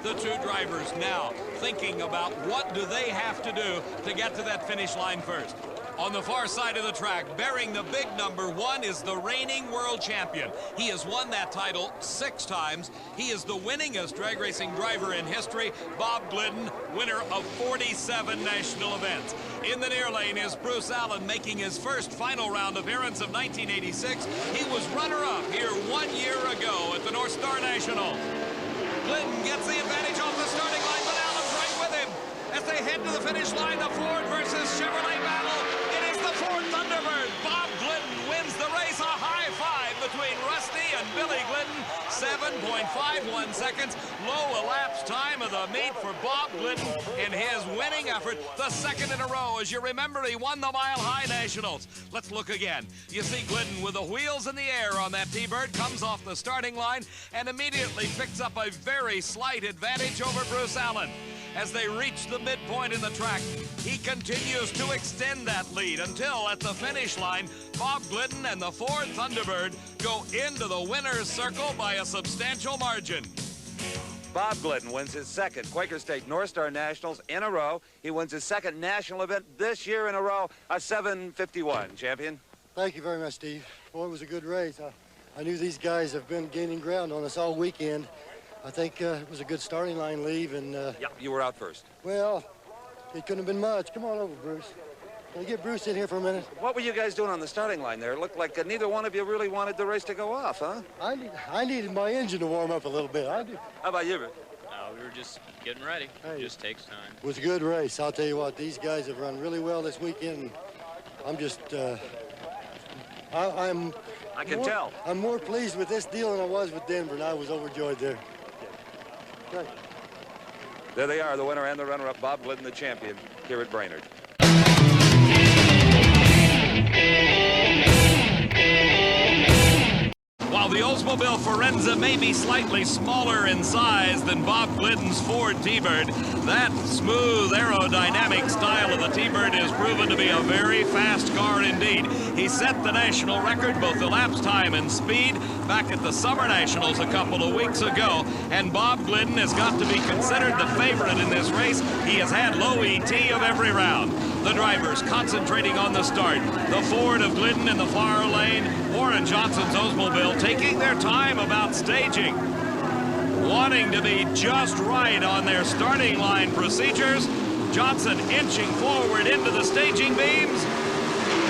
The two drivers now thinking about what do they have to do to get to that finish line first. On the far side of the track, bearing the big number 1, is the reigning world champion. He has won that title 6 times. He is the winningest drag racing driver in history, Bob Glidden, winner of 47 national events. In the near lane is Bruce Allen, making his first final round appearance of 1986. He was runner-up here 1 year ago at the North Star National. Glidden gets the advantage off the starting line, but Allen's right with him. As they head to the finish line, the Ford versus Chevrolet battle. It is the Ford Thunderbird. Bob Glidden wins the race. A high five between Rusty and Billy Glidden. 7.51 seconds. Low elapsed time of the meet for Bob Glidden in his winning effort. The second in a row. As you remember, he won the Mile High Nationals. Let's look again. You see Glidden with the wheels in the air on that T-Bird, comes off the starting line and immediately picks up a very slight advantage over Bruce Allen. As they reach the midpoint in the track, he continues to extend that lead until at the finish line, Bob Glidden and the Ford Thunderbird go into the winner's circle by a substantial margin. Bob Glidden wins his second Quaker State North Star Nationals in a row. He wins his second national event this year in a row, a 7:51. Champion. Thank you very much, Steve. Boy, it was a good race. I knew these guys have been gaining ground on us all weekend. I think it was a good starting line leave, and yeah, you were out first. Well, it couldn't have been much. Come on over, Bruce. Can I get Bruce in here for a minute? What were you guys doing on the starting line there? It looked like neither one of you really wanted the race to go off, huh? I needed my engine to warm up a little bit. I do. How about you, Rick? We were just getting ready. It just takes time. It was a good race. I'll tell you what, these guys have run really well this weekend. I'm just, I can tell. I'm more pleased with this deal than I was with Denver, and I was overjoyed there. Okay. There they are, the winner and the runner-up, Bob Glidden, the champion, here at Brainerd. While the Oldsmobile Forenza may be slightly smaller in size than Bob Glidden's Ford T-Bird, that smooth aerodynamic style of the T-Bird is proven to be a very fast car indeed. He set the national record, both elapsed time and speed, back at the Summer Nationals a couple of weeks ago, and Bob Glidden has got to be considered the favorite in this race. He has had low ET of every round. The drivers concentrating on the start. The Ford of Glidden in the far lane, Warren Johnson's Oldsmobile taking their time about staging, wanting to be just right on their starting line procedures. Johnson inching forward into the staging beams,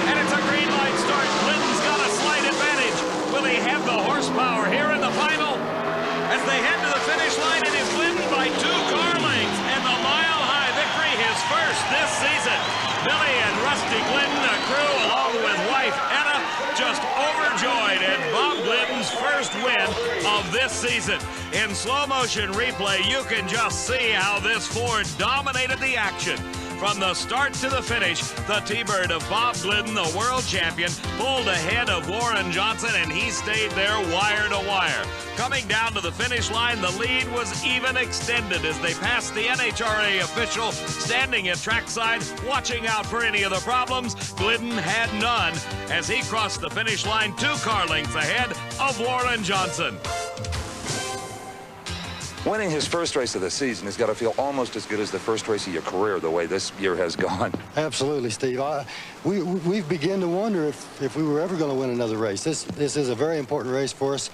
and it's a green light start. Glidden's got a slight advantage. Will he have the horsepower here in the final? As they head to the finish line, it is Glidden by 2 car lengths, and the Mile High victory, his first this season. Billy and Rusty Glidden, a crew along with wife Etta, just overjoyed at Bob Glidden's first win of this season. In slow motion replay, you can just see how this Ford dominated the action. From the start to the finish, the T-Bird of Bob Glidden, the world champion, pulled ahead of Warren Johnson, and he stayed there wire to wire. Coming down to the finish line, the lead was even extended as they passed the NHRA official standing at trackside, watching out for any of the problems. Glidden had none as he crossed the finish line 2 car lengths ahead of Warren Johnson. Winning his first race of the season has got to feel almost as good as the first race of your career, the way this year has gone. Absolutely, Steve. We've begun to wonder if we were ever going to win another race. This is a very important race for us.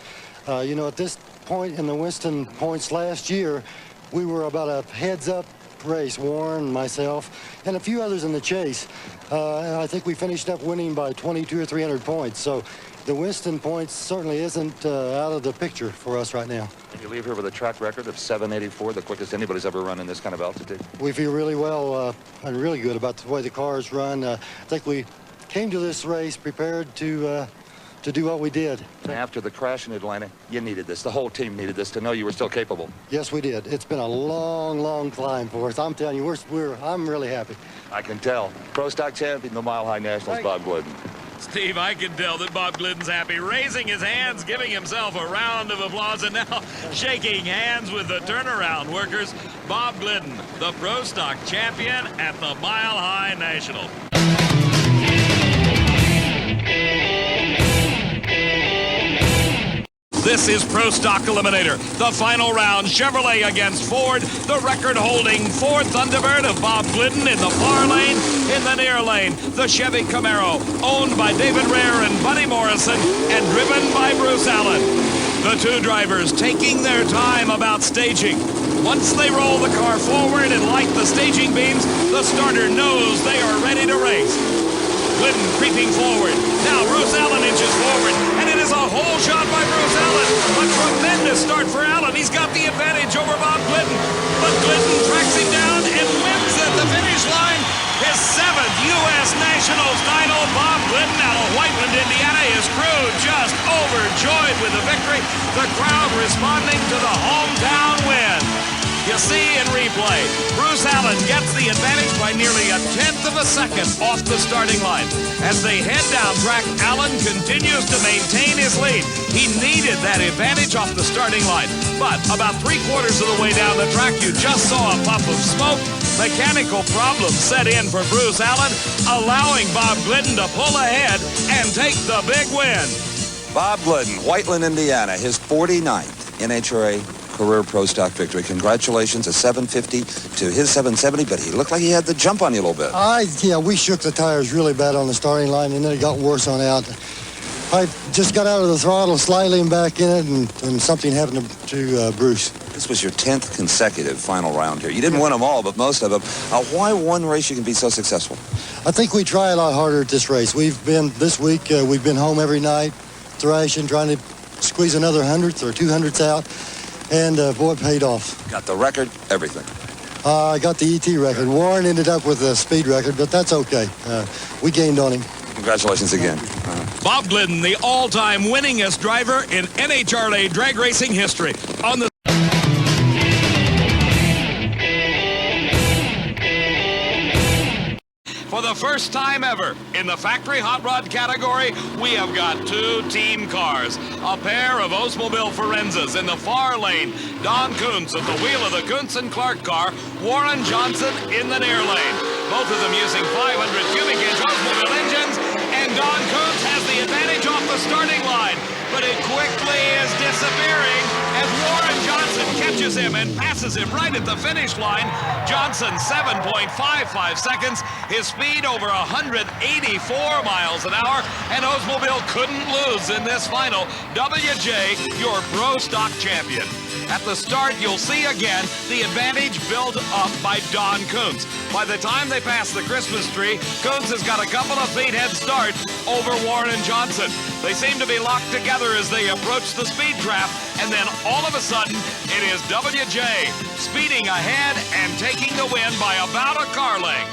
You know, at this point in the Winston points last year, we were about a heads-up race, Warren, myself, and a few others in the chase. I think we finished up winning by 22 or 300 points. So the Winston points certainly isn't out of the picture for us right now. You leave here with a track record of 784, the quickest anybody's ever run in this kind of altitude. We feel really well and really good about the way the cars run. I think we came to this race prepared to do what we did. After the crash in Atlanta, you needed this. The whole team needed this to know you were still capable. Yes, we did. It's been a long, long climb for us. I'm telling you, I'm really happy. I can tell. Pro Stock champion, the Mile High Nationals, Bob Glidden. Steve, I can tell that Bob Glidden's happy, raising his hands, giving himself a round of applause, and now shaking hands with the turnaround workers. Bob Glidden, the Pro Stock champion at the Mile High National. This is Pro Stock Eliminator. The final round, Chevrolet against Ford. The record-holding Ford Thunderbird of Bob Glidden in the far lane. In the near lane, the Chevy Camaro, owned by David Rare and Buddy Morrison, and driven by Bruce Allen. The two drivers taking their time about staging. Once they roll the car forward and light the staging beams, the starter knows they are ready to race. Glidden creeping forward. Now Bruce Allen inches forward, and it is a hole shot by Bruce Allen. A tremendous start for Allen. He's got the advantage over Bob Glidden. But Glidden tracks him down and wins at the finish line. His 7th U.S. Nationals title. Bob Glidden out of Whiteland, Indiana. His crew just overjoyed with the victory. The crowd responding to the hometown win. You see in replay, Bruce Allen gets the advantage by nearly a 1/10 of a second off the starting line. As they head down track, Allen continues to maintain his lead. He needed that advantage off the starting line. But about 3/4 of the way down the track, you just saw a puff of smoke. Mechanical problems set in for Bruce Allen, allowing Bob Glidden to pull ahead and take the big win. Bob Glidden, Whiteland, Indiana, his 49th NHRA career Pro Stock victory. Congratulations, a 750 to his 770, but he looked like he had the jump on you a little bit. Yeah, we shook the tires really bad on the starting line, and then it got worse on out. I just got out of the throttle slightly and back in it, and something happened to Bruce. This was your 10th consecutive final round here. You didn't win them all, but most of them. Why one race you can be so successful? I think we try a lot harder at this race. This week, we've been home every night, thrashing, trying to squeeze another 100th or 200ths out. And boy, it paid off. Got the record, everything. I got the ET record. Warren ended up with a speed record, but that's okay. We gained on him. Congratulations again. Bob Glidden, the all-time winningest driver in NHRA drag racing history. On the For the first time ever in the factory hot rod category, we have got 2 team cars. A pair of Oldsmobile Forenzas in the far lane. Don Kuntz at the wheel of the Kuntz and Clark car. Warren Johnson in the near lane. Both of them using 500 cubic inch Oldsmobile engines. And Don Kuntz has the advantage off the starting line. But it quickly is disappearing as Warren Johnson catches him and passes him right at the finish line. Johnson, 7.55 seconds. His speed over 184 miles an hour. And Oldsmobile couldn't lose in this final. WJ, your Pro Stock champion. At the start, you'll see again the advantage built up by Don Kuntz. By the time they pass the Christmas tree, Kuntz has got a couple of feet head start over Warren Johnson. They seem to be locked together as they approach the speed trap, and then all of a sudden, it is WJ speeding ahead and taking the win by about a car length.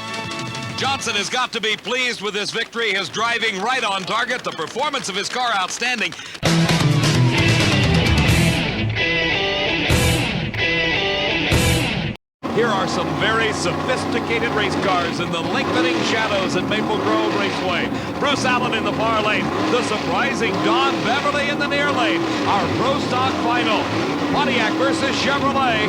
Johnson has got to be pleased with this victory. His driving right on target, the performance of his car outstanding. Here are some very sophisticated race cars in the lengthening shadows at Maple Grove Raceway. Bruce Allen in the far lane. The surprising Don Beverly in the near lane. Our Pro Stock final. Pontiac versus Chevrolet.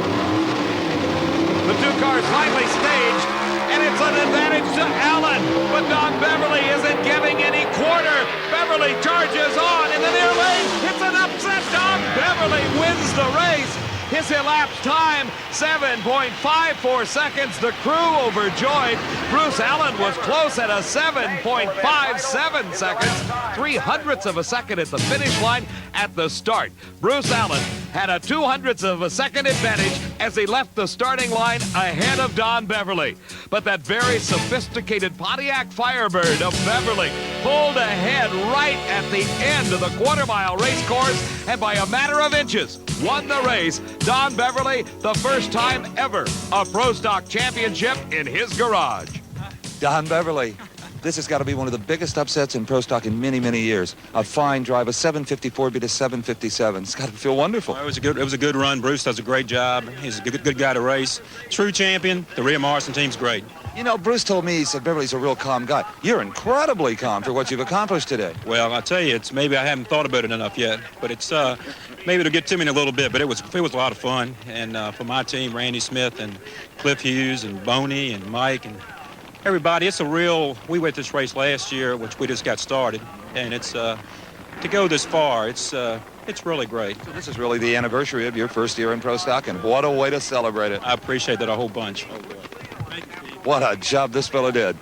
The 2 cars finally staged, and it's an advantage to Allen. But Don Beverly isn't giving any quarter. Beverly charges on in the near lane. It's an upset. Don Beverly wins the race. His elapsed time, 7.54 seconds. The crew overjoyed. Bruce Allen was close at a 7.57 seconds. 0.03 of a second at the finish line at the start. Bruce Allen had a 0.02 of a second advantage as he left the starting line ahead of Don Beverly. But that very sophisticated Pontiac Firebird of Beverly pulled ahead right at the end of the quarter-mile race course, and by a matter of inches, won the race. Don Beverly, the first time ever a Pro Stock championship in his garage. Don Beverly, this has got to be one of the biggest upsets in Pro Stock in many, many years. A fine drive, a 754 beat a 757. It's got to feel wonderful. Well, it was a good run. Bruce does a great job. He's a good guy to race. True champion. The Rhea Morrison team's great. You know, Bruce told me, he said Beverly's a real calm guy. You're incredibly calm for what you've accomplished today. Well, I tell you, it's maybe I haven't thought about it enough yet, but it's maybe it'll get to me in a little bit. But it was a lot of fun, and for my team, Randy Smith and Cliff Hughes and Boney and Mike and everybody, it's a real. We went this race last year, which we just got started, and it's to go this far, it's really great. So this is really the anniversary of your first year in pro stock, and what a way to celebrate it. I appreciate that a whole bunch. What a job this fellow did.